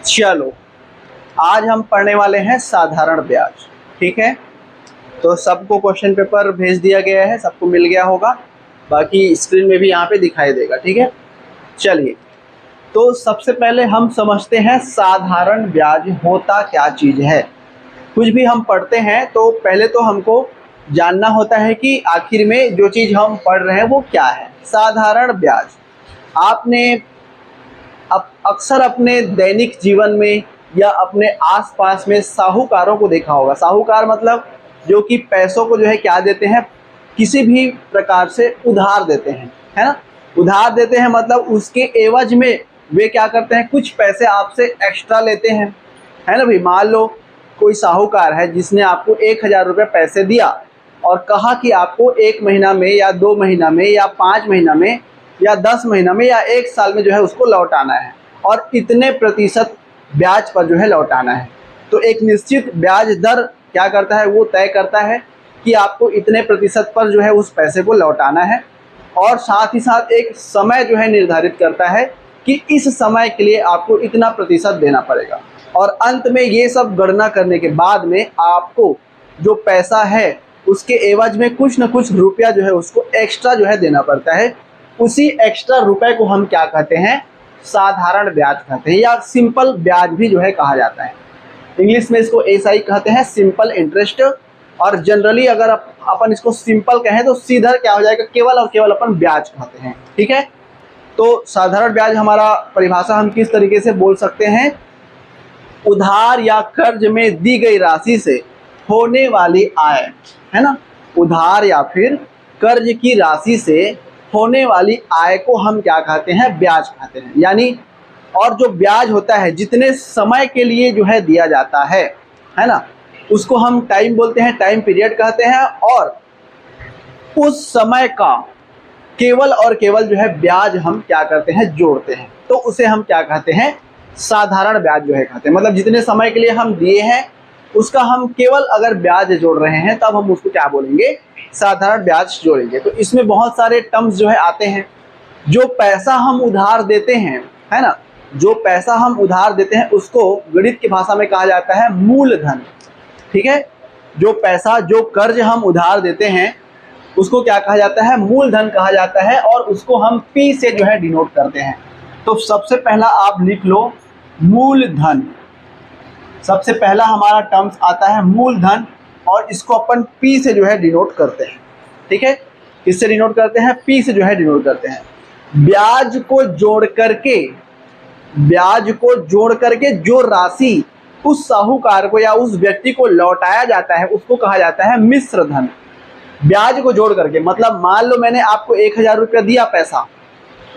चलो, आज हम पढ़ने वाले हैं साधारण ब्याज। ठीक है, तो सबको क्वेश्चन पेपर भेज दिया गया है, सबको मिल गया होगा, बाकी स्क्रीन में भी यहाँ पे दिखाई देगा। ठीक है, चलिए, तो सबसे पहले हम समझते हैं साधारण ब्याज होता क्या चीज़ है। कुछ भी हम पढ़ते हैं तो पहले तो हमको जानना होता है कि आखिर में जो चीज़ हम पढ़ रहे हैं वो क्या है। साधारण ब्याज आपने अक्सर अपने दैनिक जीवन में या अपने आसपास में साहूकारों को देखा होगा। साहूकार मतलब जो कि पैसों को जो है क्या देते हैं, किसी भी प्रकार से उधार देते हैं, है ना। उधार देते हैं मतलब उसके एवज में वे क्या करते हैं, कुछ पैसे आपसे एक्स्ट्रा लेते हैं, है ना भाई। मान लो कोई साहूकार है जिसने आपको 1,000 रुपये पैसे दिया और कहा कि आपको 1 महीना में या 2 महीना में या 5 महीना में या 10 महीना में या 1 साल में जो है उसको लौटाना है और इतने प्रतिशत ब्याज पर जो है लौटाना है। तो एक निश्चित ब्याज दर क्या करता है, वो तय करता है कि आपको इतने प्रतिशत पर जो है उस पैसे को लौटाना है, और साथ ही साथ एक समय जो है निर्धारित करता है कि इस समय के लिए आपको इतना प्रतिशत देना पड़ेगा। और अंत में ये सब गणना करने के बाद में आपको जो पैसा है उसके एवज में कुछ न कुछ रुपया जो है उसको एक्स्ट्रा जो है देना पड़ता है। उसी एक्स्ट्रा रुपए को हम क्या कहते हैं, साधारण ब्याज कहते हैं, या सिंपल ब्याज भी जो है कहा जाता है। इंग्लिश में इसको एसआई कहते हैं, सिंपल इंटरेस्ट। और जनरली अगर अपन इसको सिंपल कहें तो सीधा क्या हो जाएगा, केवल और केवल अपन ब्याज कहते हैं। ठीक है, तो साधारण ब्याज हमारा परिभाषा हम किस तरीके से बोल सकते हैं, उधार या कर्ज में दी गई राशि से होने वाली आय, है ना। उधार या फिर कर्ज की राशि से होने वाली आय को हम क्या कहते हैं, ब्याज कहते हैं। यानी और जो ब्याज होता है जितने समय के लिए जो है दिया जाता है ना, उसको हम टाइम बोलते हैं, टाइम पीरियड कहते हैं। और उस समय का केवल और केवल जो है ब्याज हम क्या करते हैं, जोड़ते हैं, तो उसे हम क्या कहते हैं, साधारण ब्याज जो है कहते हैं। मतलब जितने समय के लिए हम दिए हैं उसका हम केवल अगर ब्याज जोड़ रहे हैं तब हम उसको क्या बोलेंगे, साधारण ब्याज जोड़ेंगे। तो इसमें बहुत सारे टर्म्स जो है आते हैं। जो पैसा हम उधार देते हैं, है ना, जो पैसा हम उधार देते हैं उसको गणित की भाषा में कहा जाता है मूलधन। ठीक है, जो पैसा, जो कर्ज हम उधार देते हैं उसको क्या कहा जाता है, मूलधन कहा जाता है, और उसको हम पी से जो है डिनोट करते हैं। तो सबसे पहला आप लिख लो मूलधन। सबसे पहला हमारा टर्म्स आता है मूलधन, और इसको अपन पी से जो है डिनोट करते हैं। ठीक है, किससे डिनोट करते हैं, पी से जो है डिनोट करते हैं। ब्याज को जोड़ करके, ब्याज को जोड़ करके जो राशि उस साहूकार को या उस व्यक्ति को लौटाया जाता है उसको कहा जाता है मिश्र धन। ब्याज को जोड़ करके मतलब मान लो मैंने आपको 1,000 रुपया दिया पैसा,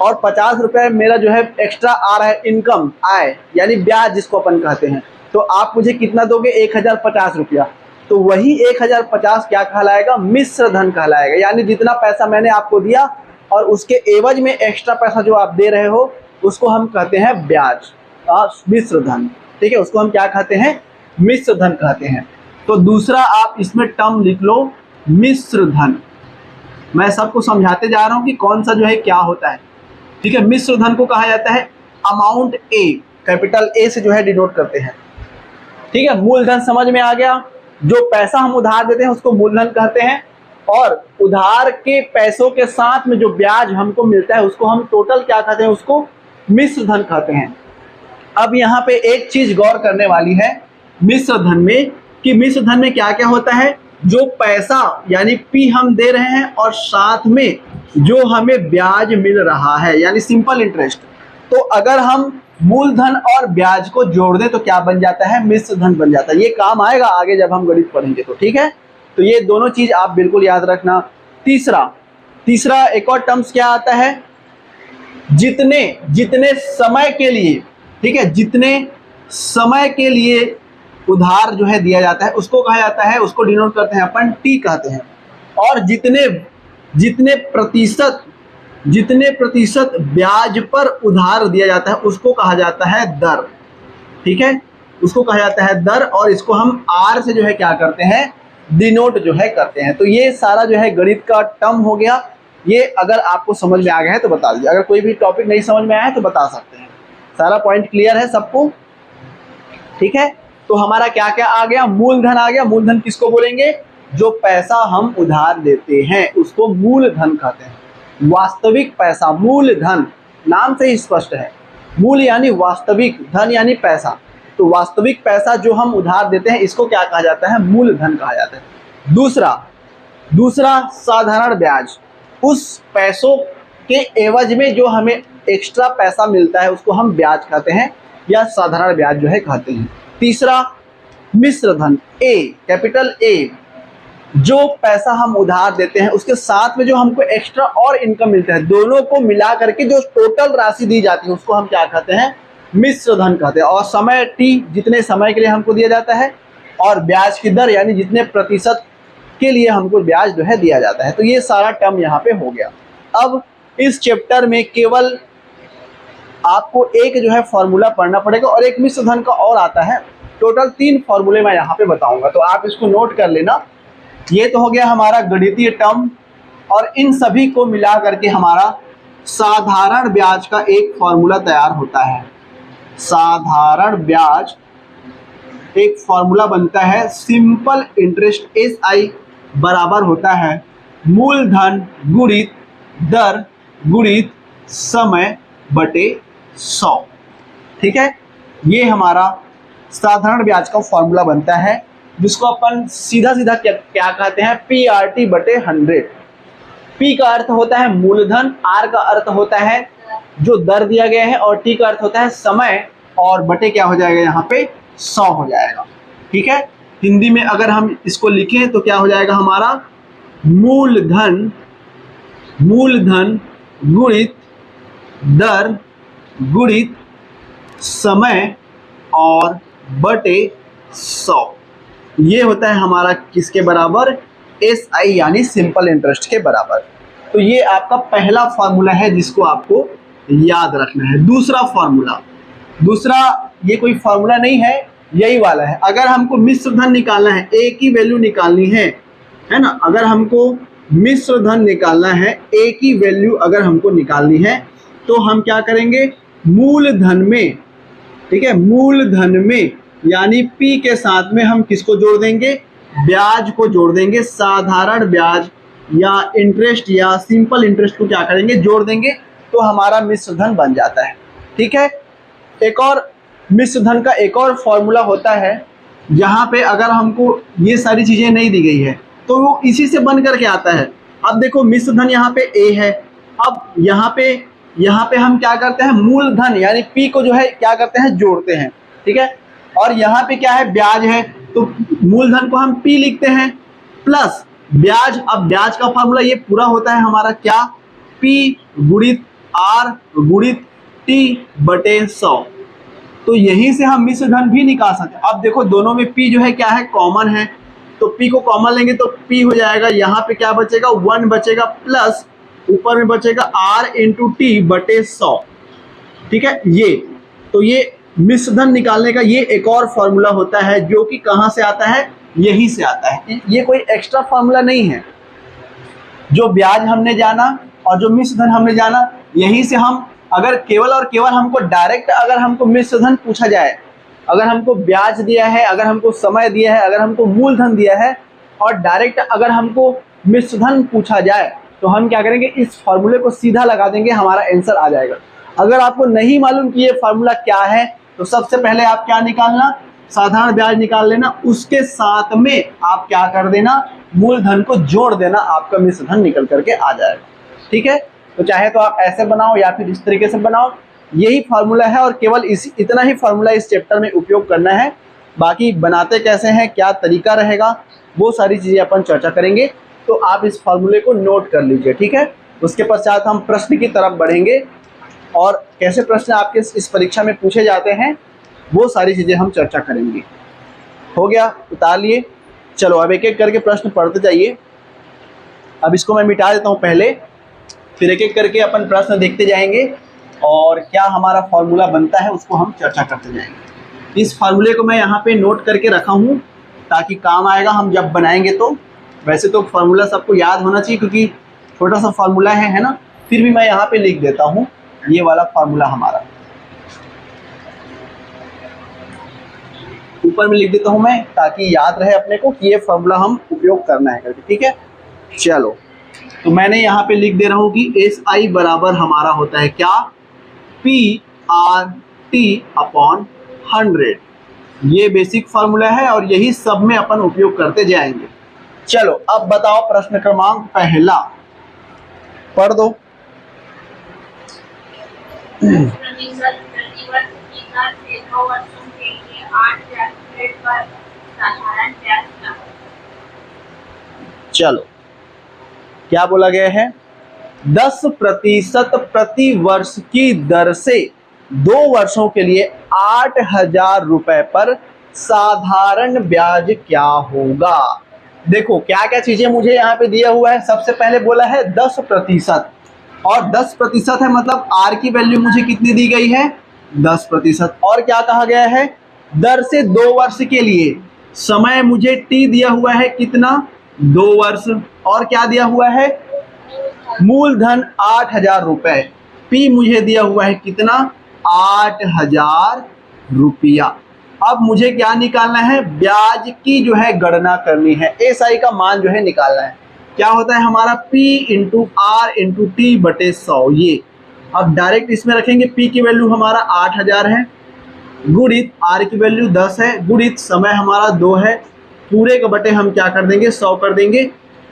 और 50 रुपये मेरा जो है एक्स्ट्रा आ रहा है, इनकम, आय, यानी ब्याज जिसको अपन कहते हैं। तो आप मुझे कितना दोगे, 1,050 रुपया। तो वही 1,050 क्या कहलाएगा, मिश्र धन कहलाएगा। यानी जितना पैसा मैंने आपको दिया और उसके एवज में एक्स्ट्रा पैसा जो आप दे रहे हो उसको हम कहते हैं ब्याज, मिश्र धन। ठीक है, उसको हम क्या कहते हैं, मिश्र धन कहते हैं। तो दूसरा आप इसमें टर्म लिख लो मिश्र धन। मैं सबको समझाते जा रहा हूं कि कौन सा जो है क्या होता है। ठीक है, मिश्र धन को कहा जाता है अमाउंट ए, कैपिटल ए से जो है डिनोट करते हैं। ठीक है, मूलधन समझ में आ गया। जो पैसा हम उधार देते हैं उसको मूलधन कहते हैं, और उधार के पैसों के साथ में जो ब्याज हमको मिलता है उसको हम टोटल क्या कहते हैं, उसको मिश्र धन कहते हैं। अब यहाँ पे एक चीज गौर करने वाली है मिश्र धन में, कि मिश्र धन में क्या क्या होता है, जो पैसा यानी पी हम दे रहे हैं और साथ में जो हमें ब्याज मिल रहा है यानी सिंपल इंटरेस्ट। तो अगर हम मूलधन और ब्याज को जोड़ दें तो क्या बन जाता है, मिश्र धन बन जाता है। ये काम आएगा आगे जब हम गणित पढ़ेंगे तो। ठीक है, तो ये दोनों चीज आप बिल्कुल याद रखना। तीसरा एक और टर्म्स क्या आता है, जितने समय के लिए, ठीक है, जितने समय के लिए उधार जो है दिया जाता है उसको कहा जाता है, उसको डिनोट करते हैं अपन टी कहते हैं। और जितने प्रतिशत ब्याज पर उधार दिया जाता है उसको कहा जाता है दर। ठीक है, उसको कहा जाता है दर, और इसको हम आर से जो है क्या करते हैं, डिनोट जो है करते हैं। तो ये सारा जो है गणित का टर्म हो गया। ये अगर आपको समझ में आ गया है तो बता दीजिए, अगर कोई भी टॉपिक नहीं समझ में आया है तो बता सकते हैं। सारा पॉइंट क्लियर है सबको। ठीक है, तो हमारा क्या क्या आ गया, मूलधन आ गया। मूलधन किसको बोलेंगे, जो पैसा हम उधार देते हैं उसको मूलधन कहते हैं। वास्तविक पैसा, मूलधन नाम से ही स्पष्ट है, मूल यानी वास्तविक, धन यानी पैसा, तो वास्तविक पैसा जो हम उधार देते हैं इसको क्या कहा जाता है, मूलधन कहा जाता है। दूसरा साधारण ब्याज, उस पैसों के एवज में जो हमें एक्स्ट्रा पैसा मिलता है उसको हम ब्याज कहते हैं या साधारण ब्याज जो है कहते हैं। तीसरा मिश्र धन, ए, कैपिटल ए, जो पैसा हम उधार देते हैं उसके साथ में जो हमको एक्स्ट्रा और इनकम मिलता है, दोनों को मिला करके जो टोटल राशि दी जाती है उसको हम क्या कहते हैं, मिश्र धन कहते हैं। और समय टी, जितने समय के लिए हमको दिया जाता है, और ब्याज की दर यानी जितने प्रतिशत के लिए हमको ब्याज जो है दिया जाता है। तो ये सारा टर्म यहाँ पे हो गया। अब इस चैप्टर में केवल आपको एक जो है फॉर्मूला पढ़ना पड़ेगा और एक मिश्र धन का और आता है। टोटल 3 फॉर्मूले मैं यहाँ पे बताऊंगा, तो आप इसको नोट कर लेना। ये तो हो गया हमारा गणितीय टर्म, और इन सभी को मिला करके हमारा साधारण ब्याज का एक फॉर्मूला तैयार होता है। साधारण ब्याज एक फॉर्मूला बनता है, सिंपल इंटरेस्ट, SI बराबर होता है मूलधन गुणित दर गुणित समय बटे 100। ठीक है, ये हमारा साधारण ब्याज का फॉर्मूला बनता है, जिसको अपन सीधा सीधा क्या कहते हैं, PRT बटे 100। P का अर्थ होता है मूलधन, R का अर्थ होता है जो दर दिया गया है, और T का अर्थ होता है समय, और बटे क्या हो जाएगा यहाँ पे 100 हो जाएगा। ठीक है, हिंदी में अगर हम इसको लिखें तो क्या हो जाएगा हमारा, मूलधन गुणित दर गुणित समय और बटे 100। ये होता है हमारा किसके बराबर, SI यानी सिंपल इंटरेस्ट के बराबर। तो ये आपका पहला फॉर्मूला है जिसको आपको याद रखना है। दूसरा ये कोई फॉर्मूला नहीं है, यही वाला है। अगर हमको मिश्र धन निकालना है, A की वैल्यू निकालनी है ना, अगर हमको मिश्र धन निकालना है, A की वैल्यू अगर हमको निकालनी है तो हम क्या करेंगे, मूलधन में, ठीक है, मूलधन में यानी P के साथ में हम किसको जोड़ देंगे, ब्याज को जोड़ देंगे। साधारण ब्याज या इंटरेस्ट या सिंपल इंटरेस्ट को क्या करेंगे, जोड़ देंगे, तो हमारा मिश्र धन बन जाता है। ठीक है, एक और मिश्र धन का एक और फॉर्मूला होता है, जहां पे अगर हमको ये सारी चीजें नहीं दी गई है तो वो इसी से बन करके आता है। अब देखो मिश्र धन यहाँ पे A है, अब यहाँ पे हम क्या करते हैं, मूलधन यानी P को जो है क्या करते हैं, जोड़ते हैं। ठीक है, और यहाँ पे क्या है, ब्याज है, तो मूलधन को हम P लिखते हैं प्लस ब्याज। अब ब्याज का फॉर्मूला ये पूरा होता है हमारा क्या, P गुणित R गुणित T बटे 100। तो यहीं से हम मिश्र धन भी निकाल सकते हैं। अब देखो दोनों में P जो है क्या है, कॉमन है, तो P को कॉमन लेंगे तो P हो जाएगा, यहाँ पे क्या बचेगा, 1 बचेगा, प्लस ऊपर में बचेगा R इंटू टी बटे 100। ठीक है, ये मिश्र धन निकालने का ये एक और फॉर्मूला होता है, जो कि कहाँ से आता है, यहीं से आता है। ये कोई एक्स्ट्रा फॉर्मूला नहीं है। जो ब्याज हमने जाना और जो मिश्र धन हमने जाना, यहीं से हम अगर केवल और केवल हमको डायरेक्ट अगर हमको मिश्र धन पूछा जाए, अगर हमको ब्याज दिया है, अगर हमको समय दिया है, अगर हमको मूलधन दिया है, और डायरेक्ट अगर हमको मिश्र धन पूछा जाए, तो हम क्या करेंगे, इस फॉर्मूले को सीधा लगा देंगे, हमारा आंसर आ जाएगा। अगर आपको नहीं मालूम कि ये फॉर्मूला क्या है, तो सबसे पहले आप क्या निकालना, साधारण ब्याज निकाल लेना, उसके साथ में आप क्या कर देना, मूलधन को जोड़ देना, आपका मिश्र धन निकल करके आ जाएगा। ठीक है, तो चाहे तो आप ऐसे बनाओ या फिर इस तरीके से बनाओ, यही फार्मूला है, और केवल इतना ही फार्मूला इस चैप्टर में उपयोग करना है। बाकी बनाते कैसे हैं, क्या तरीका रहेगा, वो सारी चीज़ें अपन चर्चा करेंगे। तो आप इस फार्मूले को नोट कर लीजिए। ठीक है, उसके पश्चात हम प्रश्न की तरफ बढ़ेंगे, और कैसे प्रश्न आपके इस परीक्षा में पूछे जाते हैं वो सारी चीज़ें हम चर्चा करेंगे। हो गया, उतार लिए। चलो अब एक एक करके प्रश्न पढ़ते जाइए। अब इसको मैं मिटा देता हूँ पहले, फिर एक एक करके अपन प्रश्न देखते जाएंगे, और क्या हमारा फॉर्मूला बनता है उसको हम चर्चा करते जाएंगे। इस फार्मूले को मैं यहाँ पे नोट करके रखा हूँ ताकि काम आएगा हम जब बनाएंगे। तो वैसे तो फार्मूला सबको याद होना चाहिए क्योंकि छोटा सा फार्मूला है ना, फिर भी मैं यहाँ पे लिख देता हूँ ये वाला फार्मूला हमारा। ऊपर में लिख देता हूं मैं ताकि याद रहे अपने को कि ये फॉर्मूला हम उपयोग करना है करके, ठीक है। चलो, तो मैंने यहाँ पे लिख दे रहा हूँ कि एस आई बराबर हमारा होता है क्या, पी आर टी अपॉन 100। ये बेसिक फार्मूला है और यही सब में अपन उपयोग करते जाएंगे। चलो अब बताओ प्रश्न क्रमांक पहला पढ़ दो। चलो क्या बोला गया है, 10% प्रति वर्ष की दर से 2 वर्षों के लिए 8,000 रुपए पर साधारण ब्याज क्या होगा। देखो क्या क्या चीजें मुझे यहाँ पे दिया हुआ है। सबसे पहले बोला है 10%, और 10% है मतलब आर की वैल्यू मुझे कितनी दी गई है, 10%। और क्या कहा गया है, दर से 2 वर्ष के लिए, समय मुझे टी दिया हुआ है कितना, 2 वर्ष, और क्या दिया हुआ है, मूलधन 8,000 रुपए, पी मुझे दिया हुआ है कितना, 8,000 रुपया। अब मुझे क्या निकालना है, ब्याज की जो है गणना करनी है, एस आई का मान जो है निकालना है। क्या होता है हमारा P into R into T बटे 100। ये अब डायरेक्ट इसमें रखेंगे, P की वैल्यू हमारा 8,000 है, गुणित आर की वैल्यू 10 है, गुणित समय हमारा 2 है, पूरे के बटे हम क्या कर देंगे, 100 कर देंगे।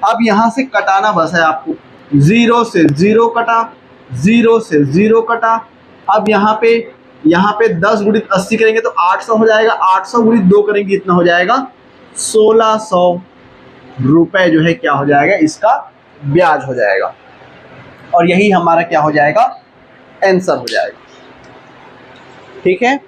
अब यहाँ से कटाना बस है आपको, 0 से 0 कटा, 0 से 0 कटा। अब यहाँ पे 10 गुणित 80 करेंगे तो 800 हो जाएगा, 800 गुणित 2 करेंगे इतना हो जाएगा 1600 रुपए जो है क्या हो जाएगा, इसका ब्याज हो जाएगा। और यही हमारा क्या हो जाएगा, आंसर हो जाएगा। ठीक है,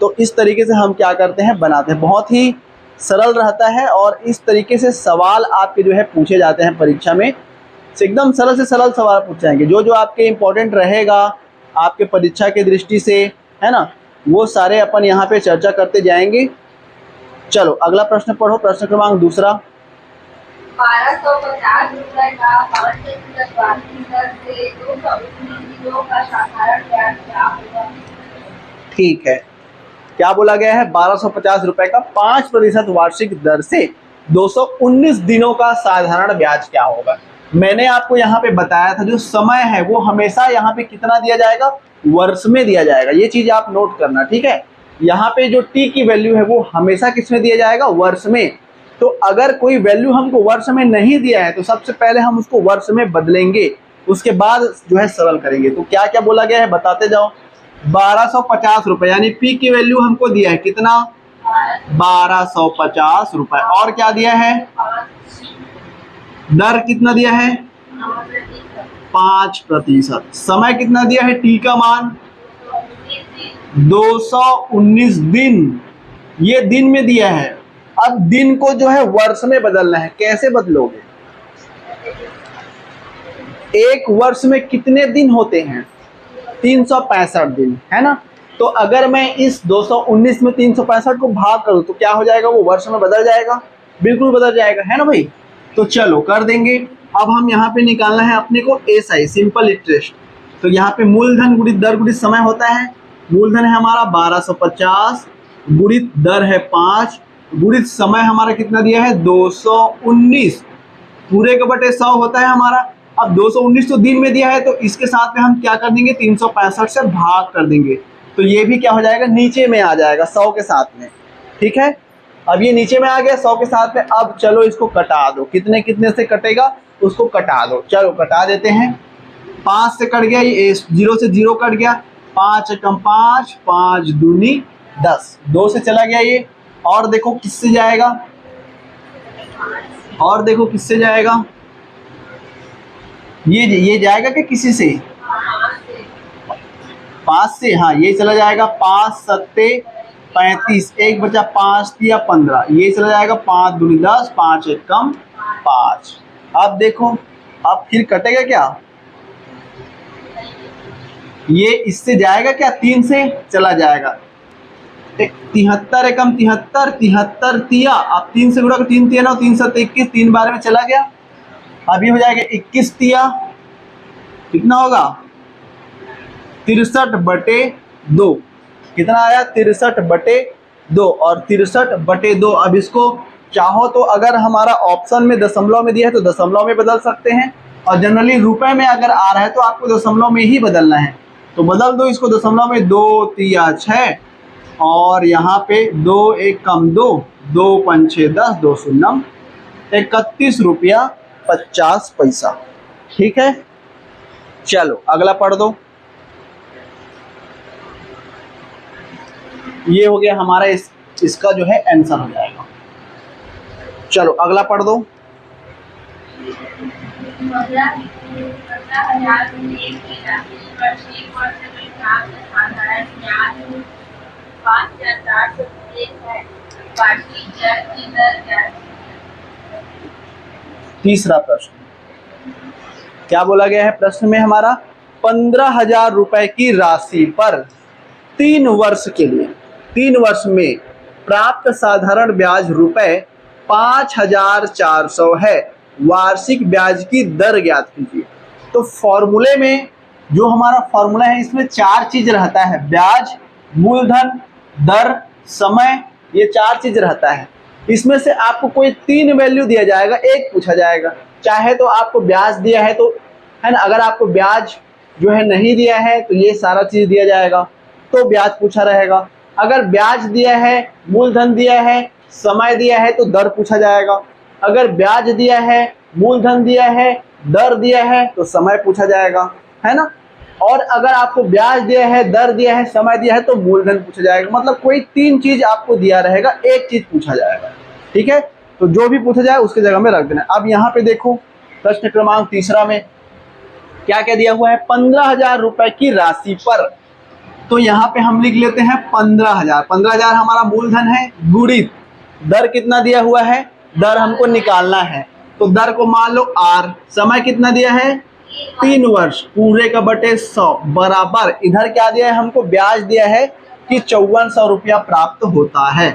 तो इस तरीके से हम क्या करते हैं, बनाते हैं। बहुत ही सरल रहता है और इस तरीके से सवाल आपके जो है पूछे जाते हैं परीक्षा में। एकदम सरल से सरल सवाल पूछे जाएंगे, जो जो आपके इम्पोर्टेंट रहेगा आपके परीक्षा की दृष्टि से, है ना, वो सारे अपन यहाँ पे चर्चा करते जाएंगे। चलो अगला प्रश्न पढ़ो, प्रश्न क्रमांक दूसरा। 1250 रुपए का 5% वार्षिक दर से 219 दिनों का साधारण ब्याज क्या होगा। ठीक है, क्या बोला गया है, 1250 रुपए का 5% वार्षिक दर से 219 दिनों का साधारण ब्याज क्या होगा। मैंने आपको यहाँ पे बताया था जो समय है वो हमेशा यहाँ पे कितना दिया जाएगा, वर्ष में दिया जाएगा। ये चीज आप नोट करना, ठीक है। यहाँ पे जो टी की वैल्यू है वो हमेशा किस में दिया जाएगा, वर्ष में। तो अगर कोई वैल्यू हमको वर्ष में नहीं दिया है तो सबसे पहले हम उसको वर्ष में बदलेंगे, उसके बाद जो है सरल करेंगे। तो क्या क्या बोला गया है बताते जाओ। 1250 रुपए यानी पी की वैल्यू हमको दिया है कितना, 1250 रुपए, और क्या दिया है, दर कितना दिया है, 5%, समय कितना दिया है, टी का मान 219 दिन, ये दिन में दिया है। अब दिन को जो है वर्ष में बदलना है, कैसे बदलोगे, एक वर्ष में कितने दिन होते हैं, 365 दिन, है ना। तो अगर मैं इस 219 में 365 को भाग करूं तो क्या हो जाएगा, वो वर्ष में बदल जाएगा, बिल्कुल बदल जाएगा, है ना भाई। तो चलो कर देंगे। अब हम यहाँ पे निकालना है अपने को एस आई, सिंपल इंटरेस्ट। तो यहाँ पे मूलधन गुणित दर गुणित समय होता है। मूलधन है हमारा 1250, गुणित दर है 5, गुणित समय हमारा कितना दिया है 219, पूरे के बटे 100 होता है हमारा। अब 219 तो दिन में दिया है तो इसके साथ में हम क्या कर देंगे, 365 से भाग कर देंगे, तो ये भी क्या हो जाएगा, नीचे में आ जाएगा 100 के साथ में। ठीक है, अब ये नीचे में आ गया 100 के साथ में। अब चलो इसको कटा दो, कितने कितने से कटेगा उसको कटा दो। चलो कटा देते हैं, 5 से कट गया, ये 0 से 0 कट गया, 5 एकम 5, 5 दूनी 10, 2 से चला गया ये। और देखो किससे जाएगा, और देखो किससे जाएगा, ये जाएगा कि किसी से, 5 से, हाँ ये चला जाएगा, 5 सत्ते 35, एक बचा 5 दिया 15, ये चला जाएगा, 5 दूनी 10, 5 एकम 5। अब देखो अब फिर कटेगा क्या, ये इससे जाएगा क्या, 3 से चला जाएगा, 73 एकम 73, 73 तिया, अब 3 से गुणा कर, 3 तिया 9, 3 7 21, 3 बार में चला गया। अब ये हो जाएगा 21 तिया, कितना होगा 63/2, कितना आया 63/2। 2 और 63/2। अब इसको चाहो तो अगर हमारा ऑप्शन में दशमलव में दिया है तो दशमलव में बदल सकते हैं, और जनरली रुपए में अगर आ रहा है तो आपको दशमलव में ही बदलना है। तो बदल दो इसको दशमलव में, 2 3 6 और यहाँ पे 2 1 कम 2, 2 5 6 10, 2 शून्य 31 रुपया 50 पैसा। ठीक है, चलो अगला पढ़ दो। ये हो गया हमारा इसका जो है आंसर हो जाएगा। चलो अगला पढ़ दो। 15,000 रुपये की राशि पर 1 वर्ष में प्राप्त साधारण ब्याज 5,401 है। वार्षिक ब्याज की दर क्या है? तीसरा प्रश्न क्या बोला गया है प्रश्न में हमारा? 15,000 रुपए की राशि पर 3 वर्ष के लिए 3 वर्ष में प्राप्त साधारण ब्याज रुपए 5,400 है। वार्षिक ब्याज की दर ज्ञात कीजिए। तो फॉर्मूले में जो हमारा फॉर्मूला है इसमें 4 चीज रहता है, ब्याज, मूलधन, दर, समय, ये 4 चीज रहता है। इसमें से आपको कोई 3 वैल्यू दिया जाएगा, एक पूछा जाएगा। चाहे तो आपको ब्याज दिया है तो है ना, अगर आपको ब्याज जो है नहीं दिया है तो ये सारा चीज दिया जाएगा तो ब्याज पूछा रहेगा। अगर ब्याज दिया है, मूलधन दिया है, समय दिया है तो दर पूछा जाएगा। अगर ब्याज दिया है, मूलधन दिया है, दर दिया है तो समय पूछा जाएगा, है ना। और अगर आपको ब्याज दिया है, दर दिया है, समय दिया है तो मूलधन पूछा जाएगा। मतलब कोई 3 चीज आपको दिया रहेगा, एक चीज पूछा जाएगा। ठीक है, तो जो भी पूछा जाए उसके जगह में रख देना। अब यहाँ पे देखो प्रश्न क्रमांक 3 में क्या क्या दिया हुआ है? 15,000 रुपए की राशि पर। तो यहाँ पे हम लिख लेते हैं 15,000। 15,000 हमारा मूलधन है, गुणित दर कितना दिया हुआ है, दर हमको निकालना है तो दर को मान लो R। समय कितना दिया है? 3 वर्ष, पूरे का बटे 100 बराबर इधर क्या दिया है हमको? ब्याज दिया है कि 5400 रुपया प्राप्त होता है।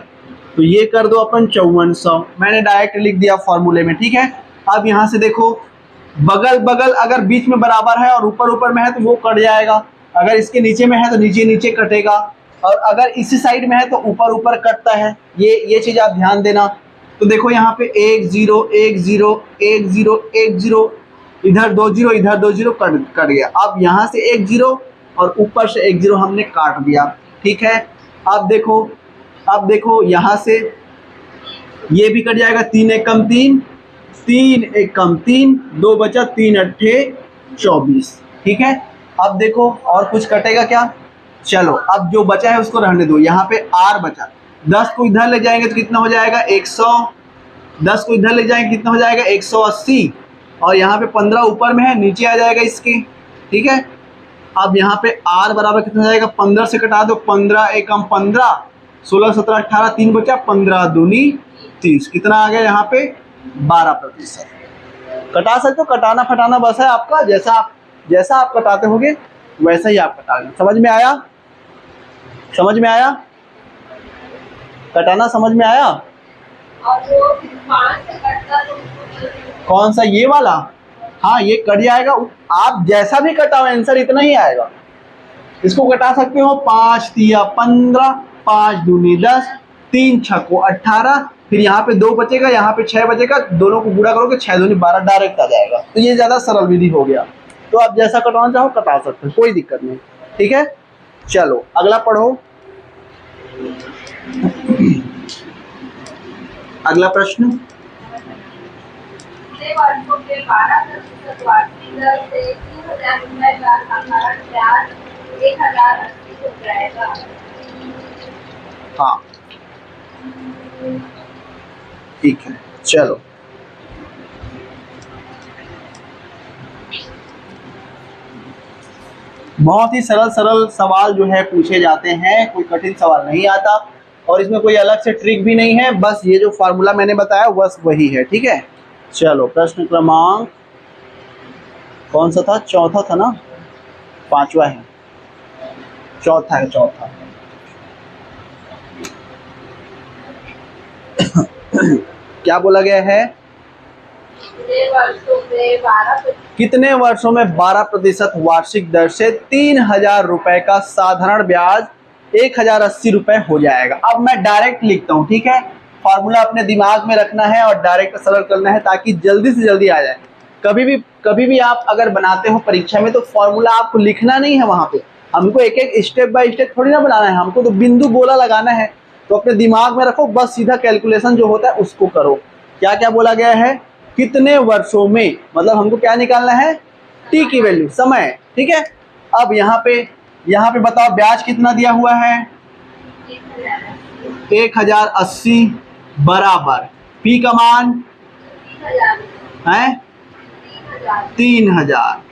तो ये कर दो अपन 5400, मैंने डायरेक्ट लिख दिया फॉर्मूले में। ठीक है, अब यहाँ से देखो बगल बगल अगर बीच में बराबर है और ऊपर ऊपर में है तो वो कट जाएगा। अगर इसके नीचे में है तो नीचे नीचे कटेगा, और अगर इसी साइड में है तो ऊपर ऊपर कटता है। ये चीज आप ध्यान देना। तो देखो यहाँ पे 1 0 1 0 1 0 1 0, इधर 2 0 इधर 2 0 कट गया। अब यहाँ से 1 0 और ऊपर से 1 0 हमने काट दिया। ठीक है, अब देखो यहाँ से ये भी कट जाएगा। 3 1 कम 3, 3 1 कम 3, 2 बचा, 3 8 24। ठीक है, अब देखो और कुछ कटेगा क्या? चलो अब जो बचा है उसको रहने दो। यहाँ पे R बचा, 10 को इधर ले जाएंगे तो कितना हो जाएगा? 100। 10 को इधर ले जाएंगे कितना हो जाएगा? 180। और यहाँ पे 15 ऊपर में है, नीचे आ जाएगा इसके। ठीक है, अब यहाँ पे R बराबर कितना हो जाएगा? 15 से कटा दो, 15 1 कम 15, 16 17 18, 3 बचा, 15 दूनी 30। कितना आ गया यहाँ पे? 12%। कटा सकते हो, कटाना फटाना बस है आपका, जैसा आप कटाते होगे वैसा ही आप कटा लेना। समझ में आया? समझ में आया? कटाना समझ में आया? और वो 5 से कटता तो कौन सा? ये वाला? हाँ, ये कट जाएगा। आप जैसा भी कटाओ आंसर इतना ही आएगा। इसको कटा सकते हो 5 3 15, 5 दूनी 10, 3 6 18, फिर यहाँ पे 2 बचेगा, यहाँ पे 6 बचेगा, दोनों को गुणा करोगे 6 दूनी 12 डायरेक्ट आ जाएगा। तो ये ज्यादा सरल विधि हो गया। तो आप जैसा कटवाना चाहो कटा सकते हो, कोई दिक्कत नहीं। ठीक है, चलो अगला पढ़ो। अगला प्रश्न, वर्षों के 12% वार्षिक दर से 3,000 रुपए का साधारण ब्याज 1,080 हो जाएगा। हाँ ठीक है, चलो बहुत ही सरल सवाल जो है पूछे जाते हैं, कोई कठिन सवाल नहीं आता और इसमें कोई अलग से ट्रिक भी नहीं है, बस ये जो फार्मूला मैंने बताया बस वही है। ठीक है, चलो प्रश्न क्रमांक कौन सा था? चौथा था ना? 5वां है, चौथा है, चौथा। क्या बोला गया है? कितने वर्षों में 12% वार्षिक दर से 3,000 रुपए का साधारण ब्याज 1080 रुपए हो जाएगा। अब मैं डायरेक्ट लिखता हूँ, ठीक है, फॉर्मूला अपने दिमाग में रखना है और डायरेक्ट सरल करना है ताकि जल्दी से जल्दी आ जाए। कभी भी आप अगर बनाते हो परीक्षा में तो फॉर्मूला आपको लिखना नहीं है वहां पे, हमको एक एक स्टेप बाय स्टेप थोड़ी ना बनाना है, हमको तो बिंदु गोला लगाना है। तो अपने दिमाग में रखो, बस सीधा कैलकुलेशन जो होता है उसको करो। क्या क्या बोला गया है, कितने वर्षों में, मतलब हमको क्या निकालना है, टी की वैल्यू, समय, ठीक है। अब यहाँ पे बताओ ब्याज कितना दिया हुआ है, 1080 बराबर पी का मान है 3000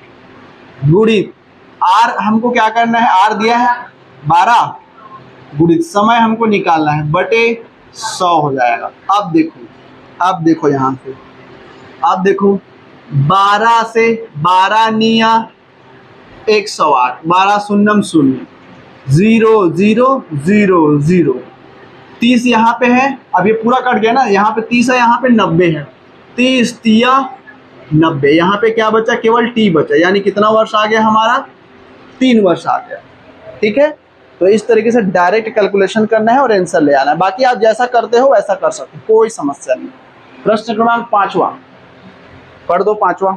गुणित आर, हमको क्या करना है, आर दिया है 12 गुणित समय हमको निकालना है बटे 100 हो जाएगा। अब देखो यहाँ से, अब देखो 12 से 12 निया 108, 12 शून्यम शून्य, 0 0 0 0, 30 यहाँ पे है, अब ये पूरा कट गया ना, यहाँ पे 30 है, यहाँ पे 90 है, 30 तिया 90, यहाँ पे क्या बचा, केवल टी बचा, यानी कितना वर्ष आ गया हमारा, 3 वर्ष आ गया, ठीक है। तो इस तरीके से डायरेक्ट कैलकुलेशन करना है और आंसर ले आना है, बाकी आप जैसा करते हो वैसा कर सकते हो, कोई समस्या नहीं। प्रश्न क्रमांक 5वां पढ़ दो, 5वां।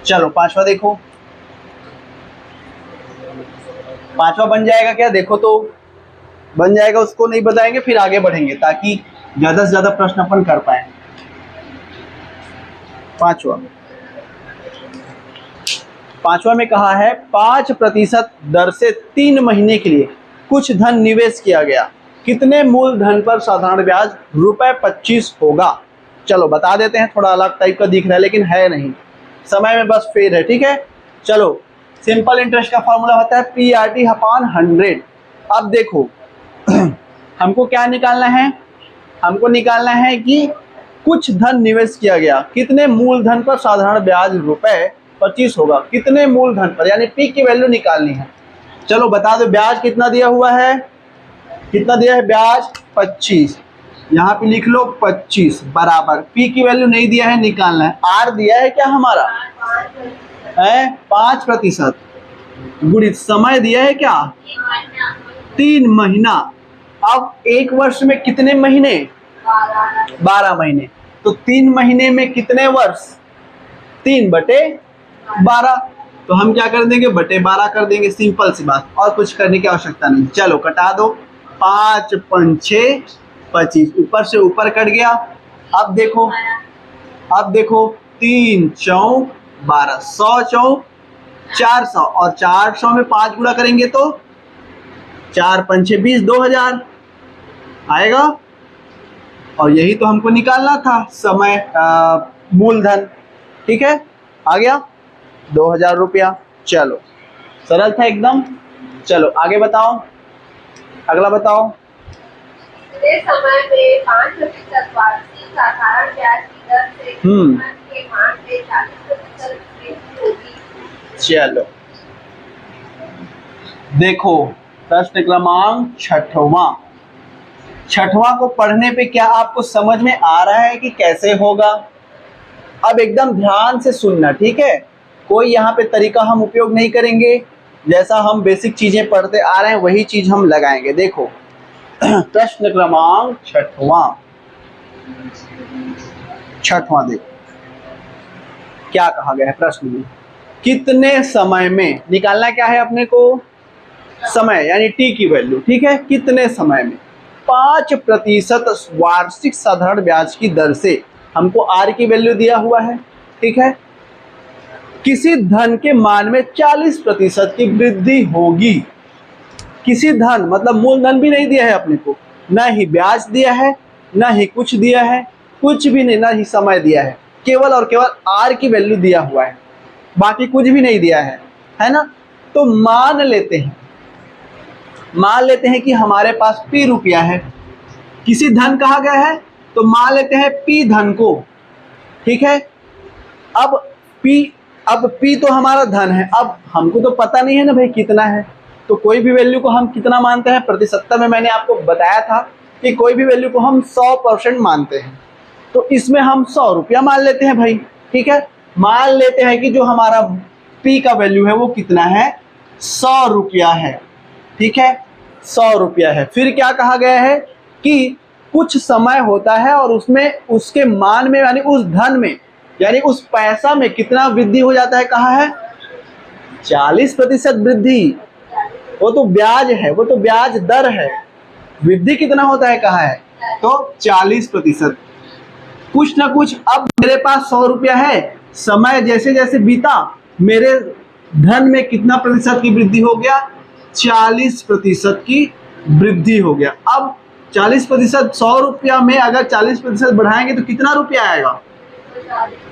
चलो 5वां देखो, 5वां बन जाएगा क्या, देखो तो बन जाएगा, उसको नहीं बताएंगे फिर आगे बढ़ेंगे ताकि ज्यादा से ज्यादा प्रश्न अपन कर पाए। 5वां में कहा है 5% दर से 3 महीने के लिए कुछ धन निवेश किया गया, कितने मूलधन पर साधारण ब्याज ₹25 होगा। चलो बता देते हैं, थोड़ा अलग टाइप का दिख रहा है लेकिन है नहीं, समय में बस फेर है, ठीक है। चलो सिंपल इंटरेस्ट का फॉर्मूला होता है PRT/100। अब देखो हमको क्या निकालना है, हमको निकालना है कि कुछ धन निवेश किया गया, कितने मूलधन पर साधारण ब्याज ₹25 होगा, कितने मूलधन पर, यानी पी की वैल्यू निकालनी है। चलो बता दो ब्याज कितना दिया हुआ है, कितना दिया है ब्याज 25, यहाँ पे लिख लो 25 बराबर पी की वैल्यू नहीं दिया है, निकालना है, आर दिया है क्या हमारा है 5% गुणित समय दिया है क्या 3 महीना। अब एक वर्ष में कितने महीने, 12 महीने, तो 3 महीने में कितने वर्ष, 3/12, तो हम क्या कर देंगे बटे 12 कर देंगे, सिंपल सी बात, और कुछ करने की आवश्यकता नहीं। चलो कटा दो, 5 5 6 25, ऊपर से ऊपर कट गया। अब देखो 3 चौक 12, 100 चौक 400, और 400 में 5 गुणा करेंगे तो 4 5 6 20, 2000 आएगा, और यही तो हमको निकालना था समय मूलधन, ठीक है, आ गया 2000 रुपया। चलो सरल था एकदम। चलो आगे बताओ, अगला बताओ। समय में 5% वार्षिक साधारण ब्याज की दर से के मान में 40% वृद्धि होगी। चलो देखो प्रश्न क्रमांक 6वां को पढ़ने पे क्या आपको समझ में आ रहा है कि कैसे होगा। अब एकदम ध्यान से सुनना, ठीक है, कोई यहाँ पे तरीका हम उपयोग नहीं करेंगे, जैसा हम बेसिक चीजें पढ़ते आ रहे हैं वही चीज हम लगाएंगे। देखो प्रश्न क्रमांक 6वां देखो क्या कहा गया है प्रश्न में, कितने समय में, निकालना क्या है अपने को, समय यानी टी की वैल्यू, ठीक है, कितने समय में 5% वार्षिक साधारण ब्याज की दर से, हमको आर की वैल्यू दिया हुआ है, ठीक है, किसी धन के मान में 40% की वृद्धि होगी। किसी धन मतलब मूलधन भी नहीं दिया है अपने को, न ही ब्याज दिया है, न ही कुछ दिया है, कुछ भी नहीं, न ही समय दिया है, केवल और केवल आर की वैल्यू दिया हुआ है, बाकी कुछ भी नहीं दिया है ना। तो मान लेते हैं कि हमारे पास पी रुपया है, किसी धन कहा गया है तो मान लेते हैं पी धन को, ठीक है। अब पी तो हमारा धन है, अब हमको तो पता नहीं है ना भाई कितना है, तो कोई भी वैल्यू को हम कितना मानते हैं, प्रतिशतता में मैंने आपको बताया था कि कोई भी वैल्यू को हम 100% मानते हैं, तो इसमें हम 100 रुपया मान लेते हैं भाई, ठीक है। मान लेते हैं कि जो हमारा P का वैल्यू है वो कितना है, 100 रुपया है, ठीक है, 100 रुपया है। फिर क्या कहा गया है कि कुछ समय होता है और उसमें उसके मान में यानी उस धन में यानी उस पैसा में कितना वृद्धि हो जाता है, कहा है 40% वृद्धि। वो तो ब्याज है, वो तो ब्याज दर है, वृद्धि कितना होता है कहा है, तो 40%। कुछ ना कुछ, अब मेरे पास 100 रुपया है, समय जैसे जैसे बीता मेरे धन में कितना प्रतिशत की वृद्धि हो गया, 40% की वृद्धि हो गया। अब 40%, 100 रुपया में अगर 40% बढ़ाएंगे तो कितना रुपया आएगा,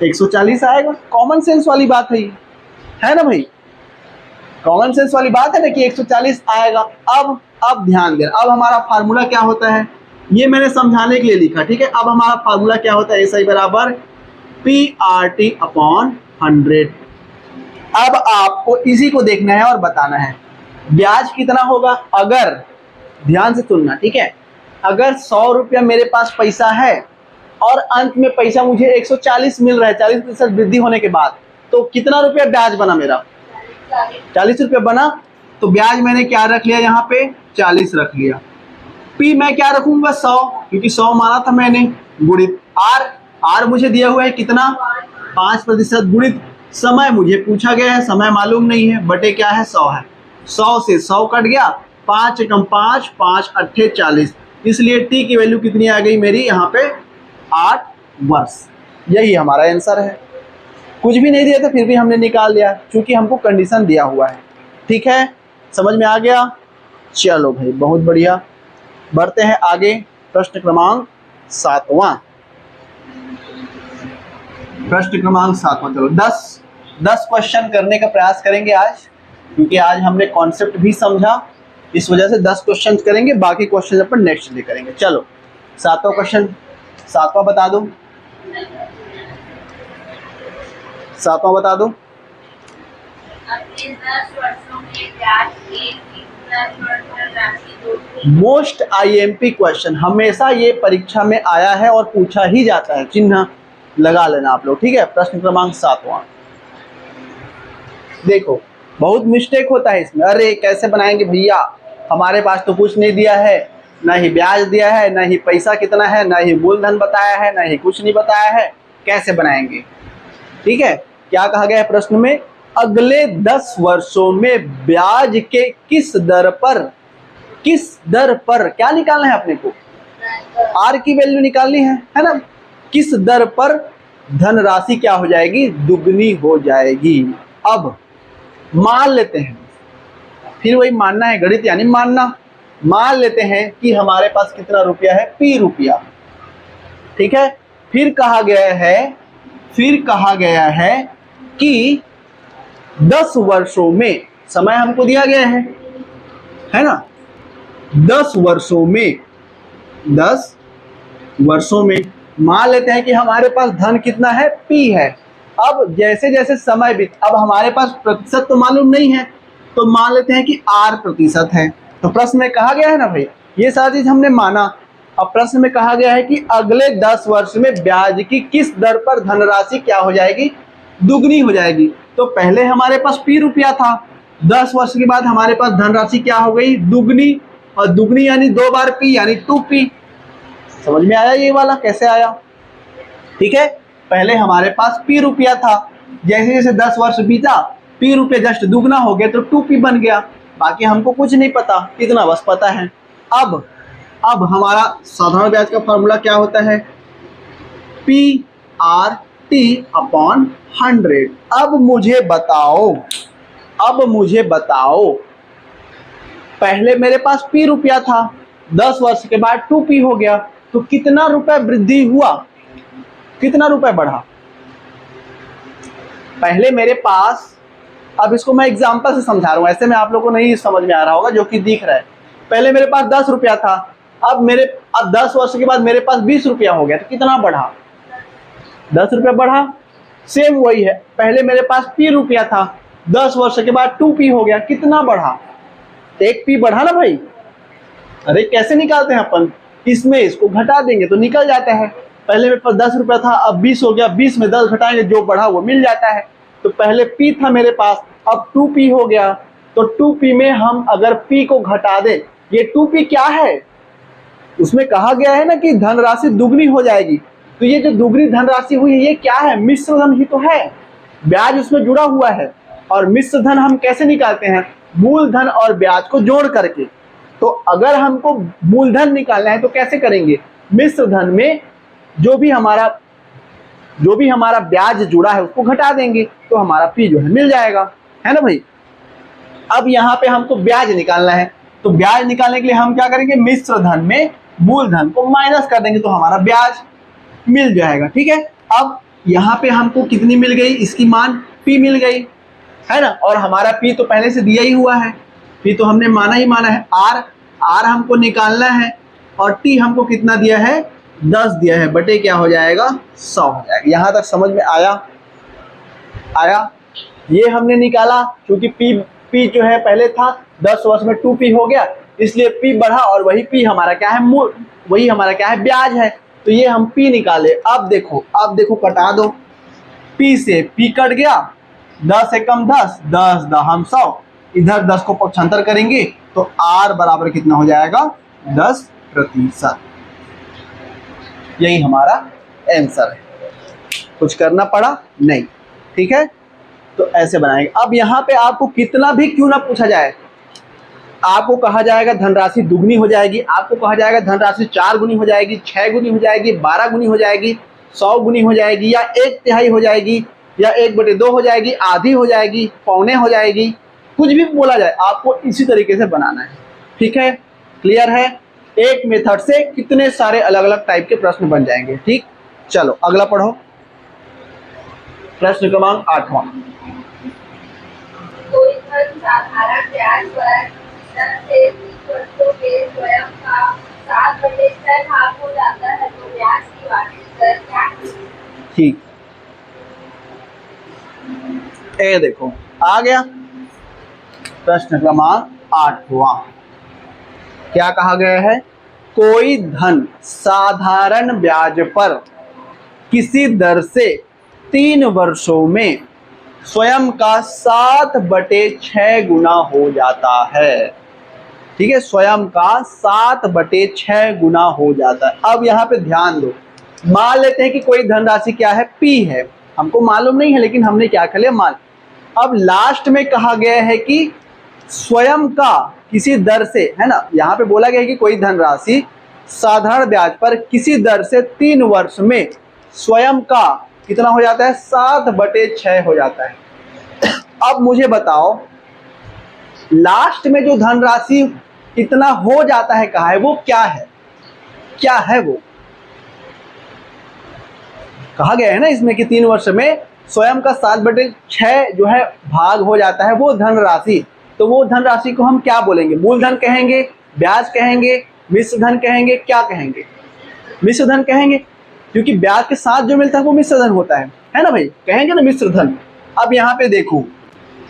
140 आएगा। कॉमन सेंस वाली बात है ना भाई, कॉमन सेंस वाली बात है ना कि 140 आएगा। अब ध्यान दें, अब हमारा फार्मूला क्या होता है, ये मैंने समझाने के लिए लिखा, ठीक है। अब हमारा फार्मूला क्या होता है, SI बराबर PRT/100। अब आपको इसी को देखना है और बताना है ब्याज कितना होगा। अगर ध्यान से सुनना, ठीक है, अगर 100 रुपया मेरे पास पैसा है और अंत में पैसा मुझे 140 मिल रहा है 40% वृद्धि होने के बाद, तो कितना रुपया ब्याज बना मेरा, 40 रुपया बना। तो ब्याज मैंने क्या रख लिया, यहाँ पे 40 रख लिया। P मैं क्या रखूंगा, 100, क्योंकि 100 माना था मैंने, गुणित R मुझे दिया हुआ है कितना, 5% गुणित समय मुझे पूछा गया है, समय मालूम नहीं है, बटे क्या है 100 है, 100 से 100 कट गया, 5 एकम 5, 5 अट्ठे 40, इसलिए T की वैल्यू कितनी आ गई मेरी यहाँ पे, 8 वर्ष। यही हमारा आंसर है। कुछ भी नहीं दिया था फिर भी हमने निकाल लिया, क्योंकि हमको कंडीशन दिया हुआ है, ठीक है, समझ में आ गया। चलो भाई बहुत बढ़िया, बढ़ते हैं आगे। प्रश्न क्रमांक 7वां, प्रश्न क्रमांक 7वां। चलो 10 क्वेश्चन करने का प्रयास करेंगे आज, क्योंकि आज हमने कॉन्सेप्ट भी समझा, इस वजह से 10 क्वेश्चन करेंगे, बाकी क्वेश्चन अपन नेक्स्ट डे करेंगे। चलो 7वां क्वेश्चन, 7वां बता दो, 7वां बता दो। मोस्ट IMP क्वेश्चन, हमेशा ये परीक्षा में आया है और पूछा ही जाता है, चिन्ह लगा लेना आप लोग, ठीक है। प्रश्न क्रमांक 7वां, देखो बहुत मिस्टेक होता है इसमें, अरे कैसे बनाएंगे भैया, हमारे पास तो कुछ नहीं दिया है, ना ही ब्याज दिया है, ना ही पैसा कितना है, ना ही मूलधन बताया है, ना ही कुछ नहीं बताया है, कैसे बनाएंगे, ठीक है। क्या कहा गया है प्रश्न में, अगले 10 वर्षों में ब्याज के किस दर पर क्या निकालना है अपने को, R की वैल्यू निकालनी है ना, किस दर पर धनराशि क्या हो जाएगी, दुगनी हो जाएगी। अब मान लेते हैं, फिर वही मानना है, गणित यानी मानना, मान लेते हैं कि हमारे पास कितना रुपया है, P रुपया, ठीक है। फिर कहा गया है कि 10 वर्षों में, समय हमको दिया गया है ना, 10 वर्षों में मान लेते हैं कि हमारे पास धन कितना है, P है। अब जैसे जैसे समय बीत, अब हमारे पास प्रतिशत तो मालूम नहीं है, तो मान लेते हैं कि R प्रतिशत है। तो प्रश्न में कहा गया है ना भाई, ये सारी चीज हमने माना। अब प्रश्न में कहा गया है कि अगले 10 वर्ष में ब्याज की किस दर पर धनराशि क्या हो जाएगी, दुगनी हो जाएगी। तो पहले हमारे पास P रुपया था, 10 वर्ष के बाद हमारे पास धनराशि क्या हो गई, दुगनी, और दुगनी यानी 2 बार P यानी 2P। समझ में आया ये वाला कैसे आया, ठीक है। पहले हमारे पास P रुपया था, जैसे जैसे 10 वर्ष बीता P रुपया जस्ट दुगना हो गया तो 2P बन गया। बाकी हमको कुछ नहीं पता, इतना बस पता है। अब हमारा साधारण ब्याज का फॉर्मूला क्या होता है, PRT/100। अब मुझे बताओ पहले मेरे पास P रुपया था, 10 वर्ष के बाद 2P हो गया, तो कितना रुपए वृद्धि हुआ, कितना रुपए बढ़ा। पहले मेरे पास, अब इसको मैं एग्जांपल से समझा रहा हूं, ऐसे में आप लोगों को नहीं समझ में आ रहा होगा, जो कि दिख रहा है। पहले मेरे पास 10 रुपया था, अब 10 वर्ष के बाद मेरे पास 20 रुपया हो गया, तो कितना बढ़ा, 10 रुपया बढ़ा। सेम वही है, पहले मेरे पास P रुपया था, 10 वर्ष के बाद 2P हो गया, कितना बढ़ा, 1 P बढ़ा ना भाई। अरे कैसे निकालते हैं अपन, इसमें इसको घटा देंगे तो निकल जाता है, पहले मेरे पास 10 रुपया था, अब 20 हो गया, 20 में 10 घटाएंगे, जो बढ़ा वो मिल जाता है। तो पहले P था मेरे पास, अब 2P हो गया। तो 2P में हम अगर P को घटा दें, ये 2P क्या है, उसमें कहा गया है ना कि धनराशि दुगनी हो जाएगी। तो ये जो दुगनी धनराशि हुई है ये क्या है, मिश्र धन ही तो है, ब्याज उसमें जुड़ा हुआ है। और मिश्र धन हम कैसे निकालते हैं, मूलधन और ब्याज को जोड़ करके। तो अगर हमको मूलधन निकालना है तो कैसे करेंगे, मिश्र धन में जो भी हमारा ब्याज जुड़ा है उसको घटा देंगे, तो हमारा P जो है मिल जाएगा, है ना भाई। अब यहाँ पे हमको ब्याज निकालना है, तो ब्याज निकालने के लिए हम क्या करेंगे, मिश्र धन में मूलधन को माइनस कर देंगे तो हमारा ब्याज मिल जाएगा, ठीक है। अब यहाँ पे हमको कितनी मिल गई, इसकी मान P मिल गई, है ना। और हमारा P तो पहले से दिया ही हुआ है, P तो हमने माना ही माना है। R हमको निकालना है, और T हमको कितना दिया है, 10 दिया है, बटे क्या हो जाएगा, 100 हो जाएगा। यहाँ तक समझ में आया। ये हमने निकाला, क्योंकि P जो है पहले था 10 वर्ष में 2P हो गया, इसलिए P बढ़ा, और वही P हमारा क्या है, वही हमारा क्या है, ब्याज है। तो ये हम P निकाले। अब देखो कटा दो, P से P कट गया, 10 एकम 10, 10 दहम 100, इधर 10 को पक्षांतर करेंगे तो R बराबर कितना हो जाएगा, 10%। यही हमारा आंसर है, कुछ करना पड़ा नहीं, ठीक है। तो ऐसे बनाएंगे। अब यहाँ पे आपको कितना भी क्यों ना पूछा जाए, आपको कहा जाएगा धनराशि दुगनी हो जाएगी, आपको कहा जाएगा धनराशि 4 गुनी हो जाएगी, 6 गुनी हो जाएगी, 12 गुनी हो जाएगी, 100 गुनी हो जाएगी, या 1/3 हो जाएगी, या 1/2 हो जाएगी, आधी हो जाएगी, पौने हो जाएगी, कुछ भी बोला जाए आपको इसी तरीके से बनाना है, ठीक है। क्लियर है, एक मेथड से कितने सारे अलग अलग टाइप के प्रश्न बन जाएंगे, ठीक। चलो अगला पढ़ो, प्रश्न क्रमांक 8वां। कोई धन साधारण ब्याज पर 10 से 30 वर्षों में स्वयं का 7/6 भाग हो जाता है, तो ब्याज की वार्षिक दर क्या है? ठीक, ये देखो आ गया प्रश्न क्रमांक 8वां। क्या कहा गया है, कोई धन साधारण ब्याज पर किसी दर से 3 वर्षों में स्वयं का 7/6 गुना हो जाता है, ठीक है। स्वयं का 7/6 गुना हो जाता है। अब यहाँ पे ध्यान दो, मान लेते हैं कि कोई धनराशि क्या है, P है, हमको मालूम नहीं है, लेकिन हमने क्या कर लिया, मान। अब लास्ट में कहा गया है कि स्वयं का किसी दर से, है ना, यहाँ पे बोला गया है कि कोई धनराशि साधारण ब्याज पर किसी दर से 3 वर्ष में स्वयं का कितना हो जाता है, 7/6 हो जाता है। अब मुझे बताओ, लास्ट में जो धनराशि इतना हो जाता है कहा है, वो क्या है वो कहा गया है ना इसमें कि 3 वर्ष में स्वयं का 7/6 जो है भाग हो जाता है, वो धनराशि। तो वो धनराशि को हम क्या बोलेंगे, मूलधन कहेंगे, ब्याज कहेंगे, मिश्र धन कहेंगे, क्या कहेंगे, मिश्र धन कहेंगे, क्योंकि ब्याज के साथ जो मिलता है वो मिश्र धन होता है ना भाई, कहेंगे ना मिश्र धन। अब यहाँ पे देखो,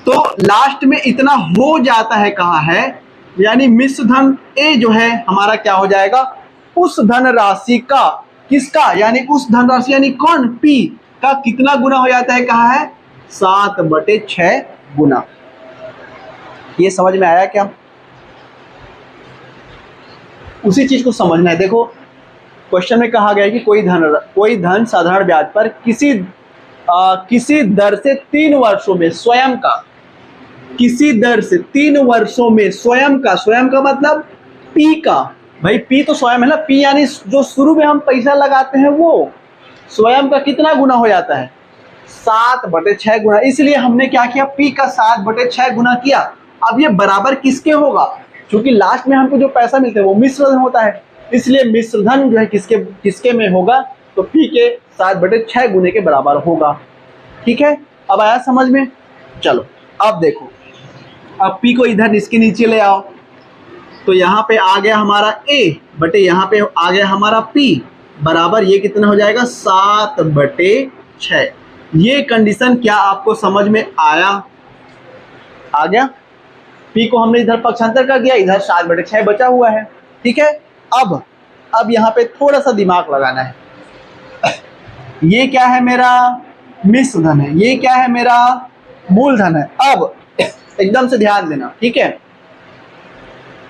तो लास्ट में इतना हो जाता है कहा है, यानी मिश्र धन ए जो है हमारा क्या हो जाएगा, उस धनराशि का, किसका, यानी उस धनराशि यानी कौन, P का कितना गुना हो जाता है कहा है, 7/6 गुना। ये समझ में आया क्या, उसी चीज को समझना है। देखो क्वेश्चन में कहा गया है कि कोई धन साधारण ब्याज पर किसी दर से 3 वर्षों में स्वयं का, किसी दर से 3 वर्षों में स्वयं का मतलब P का, भाई P तो स्वयं है ना, P यानी जो शुरू में हम पैसा लगाते हैं वो स्वयं का कितना गुना हो जाता है, 7/6 गुना। इसलिए हमने क्या किया, P का 7/6 गुना किया। अब ये बराबर किसके होगा, क्योंकि लास्ट में हमको जो पैसा मिलता है वो मिश्र धन होता है, इसलिए मिश्र धन जो है किसके में होगा, तो P के 7/6 गुने के बराबर होगा, ठीक है। अब आया समझ में, चलो अब देखो, अब P को इधर इसके नीचे ले आओ, तो यहाँ पे आ गया हमारा A बटे यहाँ पे आ गया हमारा P बराबर, ये कितना हो जाएगा, 7/6। ये कंडीशन क्या आपको समझ में आ गया। P को हमने इधर पक्षांतर कर दिया, इधर 7/6 बचा हुआ है, ठीक है। अब यहाँ पे थोड़ा सा दिमाग लगाना है, ये क्या है मेरा मिश्र धन है, ये क्या है मेरा मूलधन है। अब एकदम से ध्यान देना, ठीक है।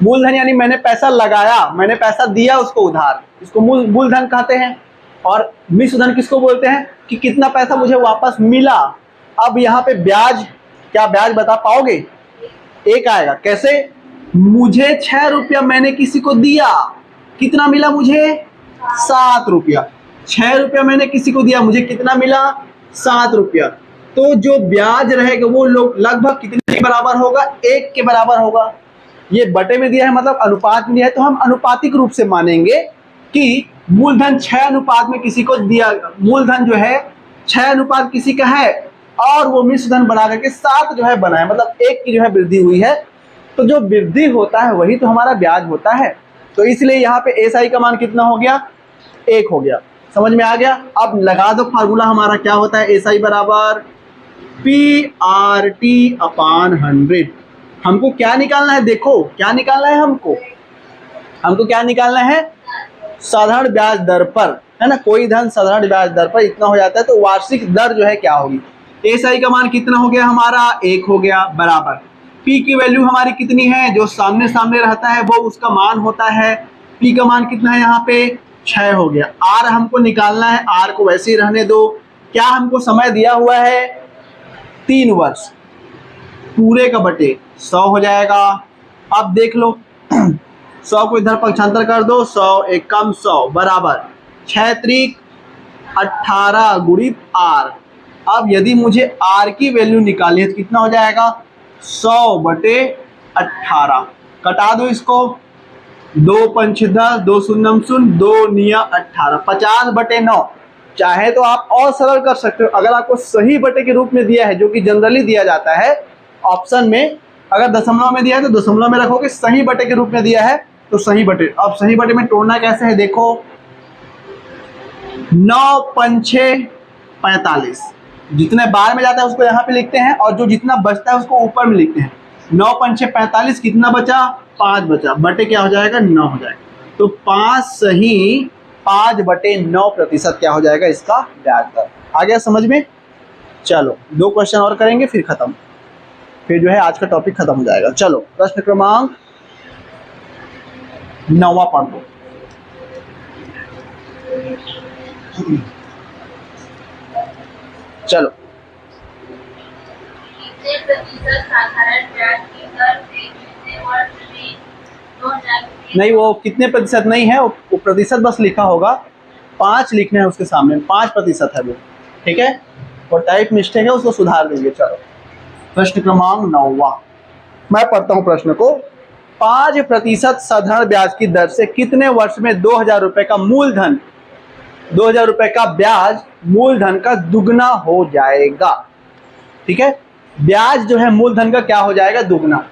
मूलधन यानी मैंने पैसा लगाया, मैंने पैसा दिया उसको उधार, इसको मूलधन कहते हैं। और मिश्र धन किसको बोलते हैं कि कितना पैसा मुझे वापस मिला। अब यहाँ पे ब्याज, क्या ब्याज बता पाओगे? एक आएगा। कैसे? मुझे 6 रुपया मैंने किसी को दिया, कितना मिला मुझे? 7 रुपया। 6 रुपया मैंने किसी को दिया, मुझे कितना मिला? 7 रुपया। तो जो ब्याज रहेगा वो लगभग कितने के बराबर होगा? 1 के बराबर होगा। ये बटे में दिया है, मतलब अनुपात में दिया है, तो हम अनुपातिक रूप से मानेंगे कि मूलधन 6 अनुपात में किसी को दिया, मूलधन जो है 6 अनुपात किसी का है और वो मिश्र धन बना करके 7 जो है बना है, मतलब 1 की जो है वृद्धि हुई है। तो जो वृद्धि होता है वही तो हमारा ब्याज होता है। तो इसलिए यहाँ पे एसआई का मान कितना हो गया? 1 हो गया। समझ में आ गया? अब लगा दो फार्मूला हमारा क्या होता है? एसआई बराबर PRT अपान 100। हमको क्या निकालना है? देखो क्या निकालना है हमको क्या निकालना है? साधारण ब्याज दर पर, है ना। कोई धन साधारण ब्याज दर पर इतना हो जाता है तो वार्षिक दर जो है क्या होगी? एसआई का मान कितना हो गया हमारा? 1 हो गया, बराबर पी की वैल्यू हमारी कितनी है? जो सामने सामने रहता है वो उसका मान होता है। पी का मान कितना है यहाँ पे? 6 हो गया। आर हमको निकालना है, आर को वैसे ही रहने दो। क्या हमको समय दिया हुआ है? 3 वर्ष। पूरे का बटे 100 हो जाएगा। अब देख लो 100 को इधर पक्षांतर कर दो, 100 एक कम 100 बराबर 6 त्रिक 18 गुणित आर। अब यदि मुझे आर की वैल्यू निकालनी है तो कितना हो जाएगा? 100 बटे 18। कटा दो इसको, 2 पंच 10, 2 शून्यम शून्य, 2 निया 18, 50 बटे 9। चाहे तो आप और सरल कर सकते हो, अगर आपको सही बटे के रूप में दिया है, जो कि जनरली दिया जाता है ऑप्शन में, अगर दशमलव में दिया है तो दशमलव में रखोगे, सही बटे के रूप में दिया है तो सही बटे। अब सही बटे में तोड़ना कैसे है? देखो 9 पंचे 45, जितने बार में जाता है उसको यहाँ पे लिखते हैं और जो जितना बचता है उसको ऊपर में लिखते हैं। 9 पंचे 45, कितना बचा? 5 बचा, बटे क्या हो जाएगा? 9 हो जाएगा। तो 5 सही 5 बटे 9% क्या हो जाएगा इसका ब्याज दर। आ गया समझ में? चलो 2 क्वेश्चन और करेंगे फिर खत्म, फिर जो है आज का टॉपिक खत्म हो जाएगा। चलो प्रश्न क्रमांक 9 पढ़ दो। चलो कितने प्रतिशत साधारण ब्याज की दर से कितने वर्ष में 2000? नहीं, वो कितने प्रतिशत नहीं है, वो प्रतिशत बस लिखा होगा, 5 लिखना है उसके सामने, 5% है वो, ठीक है। और टाइप मिस्टेक है उसको सुधार देंगे। चलो प्रश्न क्रमांक 9, मैं पढ़ता हूँ प्रश्न को। 5% साधारण ब्याज की दर से कितने वर्ष में 2000 रुपए का मूलधन, 2000 रुपए का ब्याज मूलधन का दुगना हो जाएगा? ठीक है, ब्याज जो है मूलधन का क्या हो जाएगा? दुगना।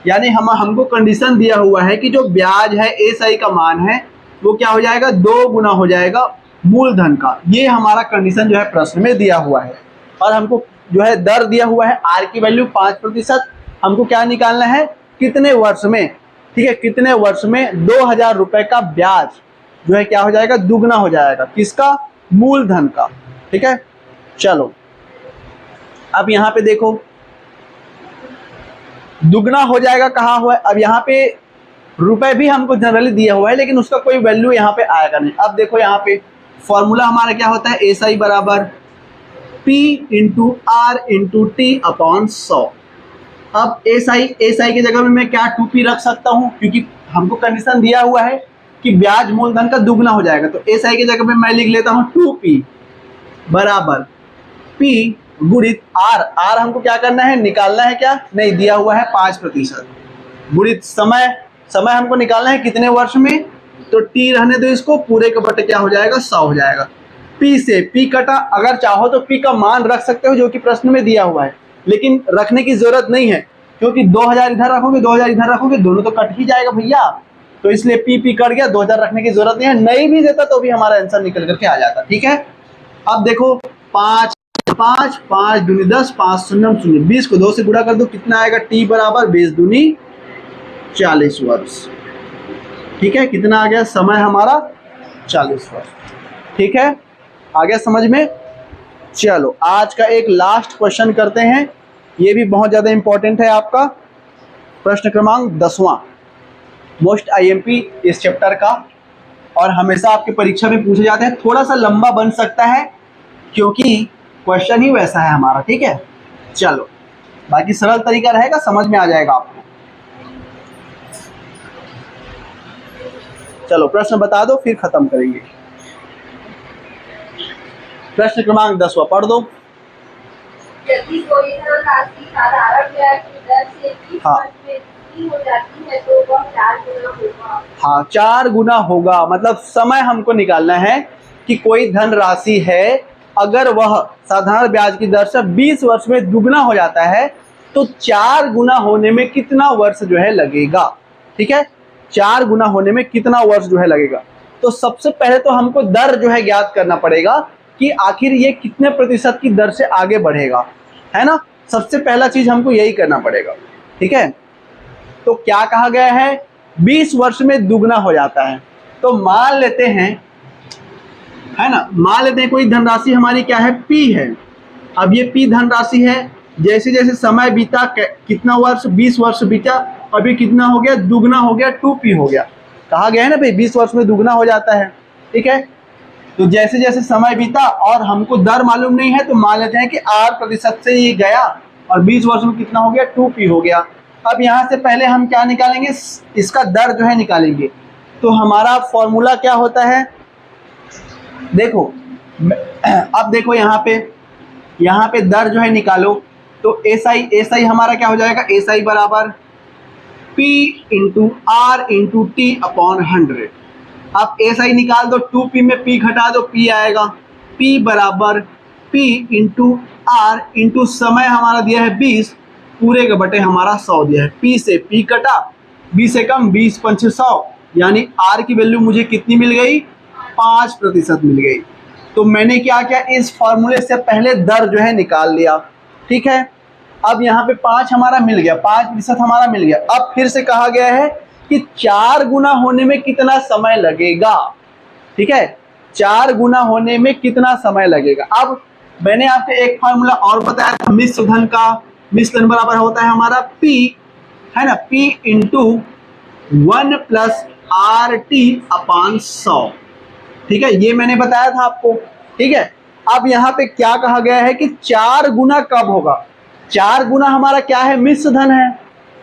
यानी हमको कंडीशन दिया हुआ है कि जो ब्याज है एसआई का मान है वो क्या हो जाएगा? 2 गुना हो जाएगा मूलधन का। ये हमारा कंडीशन जो है प्रश्न में दिया हुआ है। और हमको जो है दर दिया हुआ है आर की वैल्यू 5%। हमको क्या निकालना है? कितने वर्ष में, ठीक है, कितने वर्ष में 2000 रुपए का ब्याज जो है क्या हो जाएगा? दुगना हो जाएगा। किसका? मूलधन का। ठीक है, चलो अब यहाँ पे देखो दुगना हो जाएगा कहाँ हुआ है? अब यहाँ पे रुपए भी हमको जनरली दिया हुआ है लेकिन उसका कोई वैल्यू यहाँ पे आएगा नहीं। अब देखो यहाँ पे फॉर्मूला हमारा क्या होता है? एसआई बराबर P into R into T upon 100। अब एसआई की जगह में मैं क्या 2P रख सकता हूँ, क्योंकि हमको कंडीशन दिया हुआ है कि ब्याज मूलधन का दुगना हो जाएगा। तो एसआई की जगह में मैं लिख लेता हूँ 2P बराबर P गुणित आर। आर हमको क्या करना है? निकालना है क्या? नहीं, दिया हुआ है 5%। गुणित समय हमको निकालना है कितने वर्ष में? तो टी रहने दो इसको, पूरे के बटे क्या हो जाएगा? 100 हो जाएगा। पी से पी कटा, अगर चाहो तो पी का मान रख सकते हो जो कि प्रश्न में दिया हुआ है, लेकिन रखने की जरूरत नहीं है क्योंकि 2000 इधर रखोगे 2000 इधर रखोगे दोनों तो कट ही जाएगा भैया। तो इसलिए पी कट गया, 2000 रखने की जरूरत नहीं है। नहीं भी देता तो भी हमारा आंसर निकल करके आ जाता। ठीक है, अब देखो 5 दूनी 10, 5 शून्य शून्य, 20 को 2 से गुणा कर दो, कितना आएगा? टी बराबर 20 दूनी 40 वर्ष। ठीक है, कितना आ गया? समय हमारा 40 वर्ष। ठीक है, आ गया समझ में? चलो आज का एक लास्ट क्वेश्चन करते हैं, ये भी बहुत ज़्यादा इंपॉर्टेंट है आपका, प्रश्न क्रमांक 10वां, मोस्ट आईएमपी इस चैप्टर का, और हमेशा आपके परीक्षा में पूछे जाते हैं। थोड़ा सा लंबा बन सकता है क्योंकि क्वेश्चन ही वैसा है हमारा, ठीक है। चलो बाकी सरल तरीका रहेगा, समझ में आ जाएगा आपको। चलो प्रश्न बता दो फिर खत्म करेंगे। प्रश्न क्रमांक 10वां पढ़ दो। यदि कोई धनराशि साधारण ब्याज की दर से 20 हाँ। वर्ष में दुगनी हो जाती है तो वह 4 गुना होगा। हाँ 4 गुना होगा, मतलब समय हमको निकालना है कि कोई धनराशि है, अगर वह साधारण ब्याज की दर से 20 वर्ष में दुगना हो जाता है तो 4 गुना होने में कितना वर्ष जो है लगेगा, ठीक है। 4 गुना होने में कितना वर्ष जो है लगेगा। तो सबसे पहले तो हमको दर जो है ज्ञात करना पड़ेगा कि आखिर ये कितने प्रतिशत की दर से आगे बढ़ेगा, है ना। सबसे पहला चीज हमको यही करना पड़ेगा, ठीक है। तो क्या कहा गया है, 20 वर्ष में दुगना हो जाता है। तो मान लेते हैं, है ना, मान लेते हैं कोई धनराशि हमारी क्या है, P है। अब ये P धनराशि है, जैसे जैसे समय बीता, कितना वर्ष, 20 वर्ष बीता, अभी कितना हो गया, दुगना हो गया, 2P हो गया। कहा गया है ना भाई 20 वर्ष में दुगना हो जाता है, ठीक है। तो जैसे जैसे समय बीता और हमको दर मालूम नहीं है तो मान लेते हैं कि 8% से ये गया और 20 वर्ष में कितना हो गया, 2P हो गया। अब यहाँ से पहले हम क्या निकालेंगे, इसका दर जो है निकालेंगे। तो हमारा फॉर्मूला क्या होता है, देखो अब देखो यहाँ पे दर जो है निकालो। तो एसआई हमारा क्या हो जाएगा, एसआई बराबर P into R into T upon 100। आप एसआई निकाल दो, 2P में P घटा दो, P आएगा। P बराबर P इंटू आर इंटू समय हमारा दिया है 20, पूरे के बटे हमारा 100 दिया है। P से P कटा, 20 से कम, 20 पंच 100, यानी R की वैल्यू मुझे कितनी मिल गई, 5% मिल गई। तो मैंने क्या किया, इस फॉर्मूले से पहले दर जो है निकाल लिया, ठीक है। अब यहाँ पे 5 हमारा मिल गया, 5% हमारा मिल गया। अब फिर से कहा गया है कि 4 गुना होने में कितना समय लगेगा, ठीक है। 4 गुना होने में कितना समय लगेगा। अब मैंने आपको एक फार्मूला और बताया था मिश्र धन का। मिश्र धन बराबर होता है हमारा P, है ना, P into 1 plus RT upon 100, ठीक है। ये मैंने बताया था आपको, ठीक है। अब यहाँ पे क्या कहा गया है कि 4 गुना कब होगा। 4 गुना हमारा क्या है, मिश्र धन है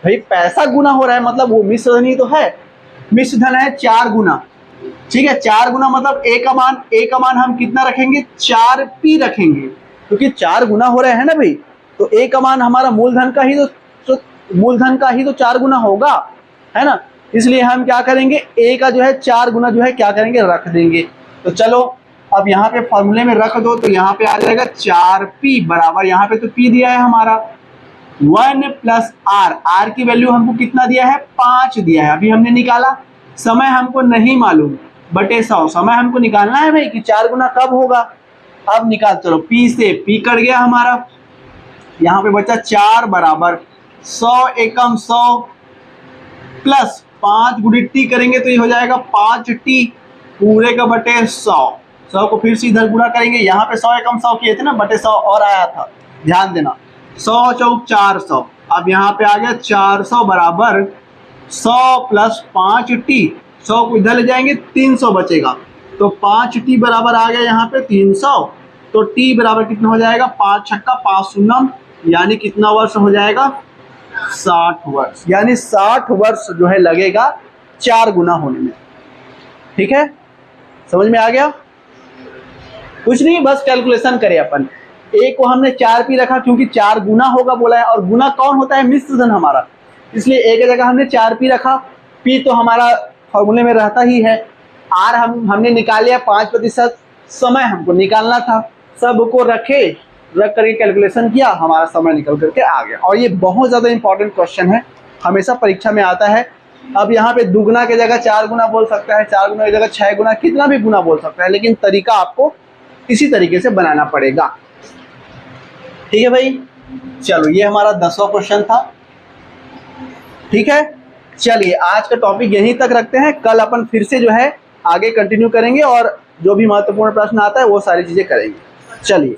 भाई, पैसा गुना हो रहा है मतलब वो मिश्र धन ही तो है। मिश्र धन है 4 गुना, ठीक है। 4 गुना मतलब ए का मान हम कितना रखेंगे, 4P रखेंगे, क्योंकि 4 गुना हो रहे हैं ना भाई। तो ए का मान हमारा मूलधन का ही तो 4 गुना होगा, है ना। इसलिए हम क्या करेंगे, ए का जो है 4 गुना जो है क्या करेंगे, रख देंगे। तो चलो अब यहाँ पे फॉर्मूले में रख दो, तो यहाँ पे आ जाएगा 4P बराबर, यहाँ पे तो P दिया है हमारा 1 प्लस R की वैल्यू हमको कितना दिया है, 5 दिया है, अभी हमने निकाला। समय हमको नहीं मालूम, बटे 100 समय हमको निकालना है भाई कि 4 गुना कब होगा। अब निकाल, चलो P से P कट गया हमारा, यहाँ पे बचा 4 बराबर 100 एकम 100 प्लस 5 गुणित T करेंगे तो ये हो जाएगा 5T पूरे का बटे 100 को फिर से इधर गुणा करेंगे। यहाँ पे 100 एकम 100 किए थे ना, बटे 100 और आया था, ध्यान देना। 100 चौक 400, अब यहाँ पे आ गया 400 बराबर 100 प्लस 5T, 100 को इधर ले जाएंगे 300 बचेगा, तो 5T बराबर आ गया यहाँ पे 300। तो T बराबर कितना हो जाएगा, 5 छक्का 5 शून्यम, यानी कितना वर्ष हो जाएगा, 60 वर्ष। यानी 60 वर्ष जो है लगेगा 4 गुना होने में, ठीक है। समझ में आ गया, कुछ नहीं, बस कैलकुलेशन करें अपन। ए को हमने 4P रखा क्योंकि 4 गुना होगा बोला है, और गुना कौन होता है, मिश्र धन हमारा, इसलिए ए की जगह हमने 4P रखा। P तो हमारा फॉर्मूले में रहता ही है। R हमने निकाल लिया 5%, समय हमको निकालना था, सबको रख करके कैलकुलेशन किया, हमारा समय निकल करके आ गया। और ये बहुत ज़्यादा इंपॉर्टेंट क्वेश्चन है, हमेशा परीक्षा में आता है। अब यहाँ पे दुगना की जगह 4 गुना बोल सकता है, 4 गुना की जगह 6 गुना, कितना भी गुना बोल सकता है, लेकिन तरीका आपको इसी तरीके से बनाना पड़ेगा, ठीक है भाई। चलो ये हमारा 10वां क्वेश्चन था, ठीक है। चलिए आज का टॉपिक यहीं तक रखते हैं, कल अपन फिर से जो है आगे कंटिन्यू करेंगे और जो भी महत्वपूर्ण प्रश्न आता है वो सारी चीज़ें करेंगे। चलिए